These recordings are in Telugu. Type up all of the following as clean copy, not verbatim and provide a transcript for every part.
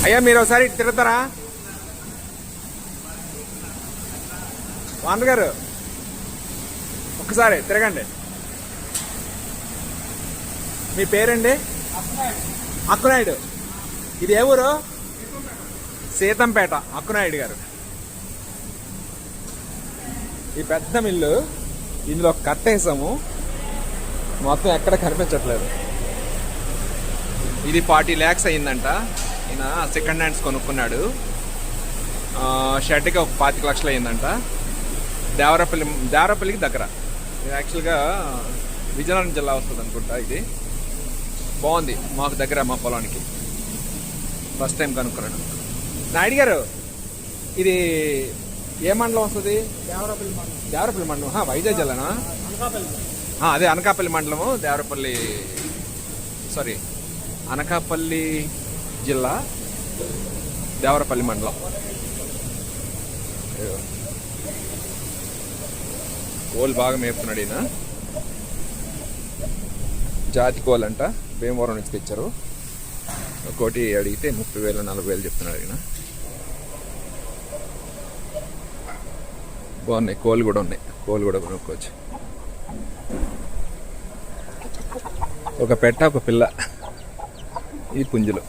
అయ్యా మీరు ఒకసారి తిరుగుతారా వాంద్ర గారు? ఒక్కసారి తిరగండి. మీ పేరండి? అక్కునాయుడు. ఇది ఏ ఊరు? సీతంపేట. అక్కునాయుడు గారు. ఈ పెద్ద మిల్లు, ఇందులో కట్టేసాము, మొత్తం ఎక్కడ కనిపించట్లేదు. ఇది 40 lakhs అయిందంట. ఈయన సెకండ్ హ్యాండ్స్ కొనుక్కున్నాడు. షర్ట్కి ఒక 25 లక్షలు అయిందంట. దేవరపల్లికి దగ్గర. ఇది యాక్చువల్గా విజయనగరం జిల్లా వస్తుంది అనుకుంటా. ఇది బాగుంది, మాకు దగ్గర, మా పొలానికి. First time కనుక్కున్నాను. నాయుడు గారు, ఇది ఏ మండలం వస్తుంది? దేవరపల్లి మండలం. వైజాగ్ జిల్లానా? అదే అనకాపల్లి మండలము, దేవరపల్లి, సారీ అనకాపల్లి జిల్లా, దేవరపల్లి మండలం. కోళ్ళు బాగా మేపుతున్నాడు ఈయన. జాతి కోళ్ళు అంట, భీమవరం నుంచి తెచ్చారు. ఒకటి అడిగితే 30,000 40,000 చెప్తున్నాడు ఈయన. బాగున్నాయి కోళ్ళు కూడా ఉన్నాయి, కోళ్ళు కూడా కొనుక్కోవచ్చు. ఒక పెట్ట, ఒక పిల్ల. ఈ పుంజులు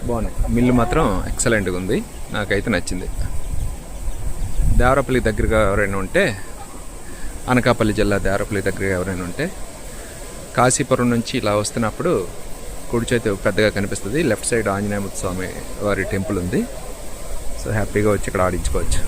బాగున్నాయి. మిల్లు మాత్రం ఎక్సలెంట్గా ఉంది, నాకైతే నచ్చింది. దేవరపల్లి దగ్గరగా ఎవరైనా ఉంటే, అనకాపల్లి జిల్లా దేవరపల్లి దగ్గరగా ఎవరైనా ఉంటే, కాశీపురం నుంచి ఇలా వస్తున్నప్పుడు కుడి చేతి పెద్దగా కనిపిస్తుంది, లెఫ్ట్ సైడ్ ఆంజనేయ స్వామి వారి టెంపుల్ ఉంది. సో హ్యాపీగా వచ్చి ఇక్కడ ఆడించుకోవచ్చు.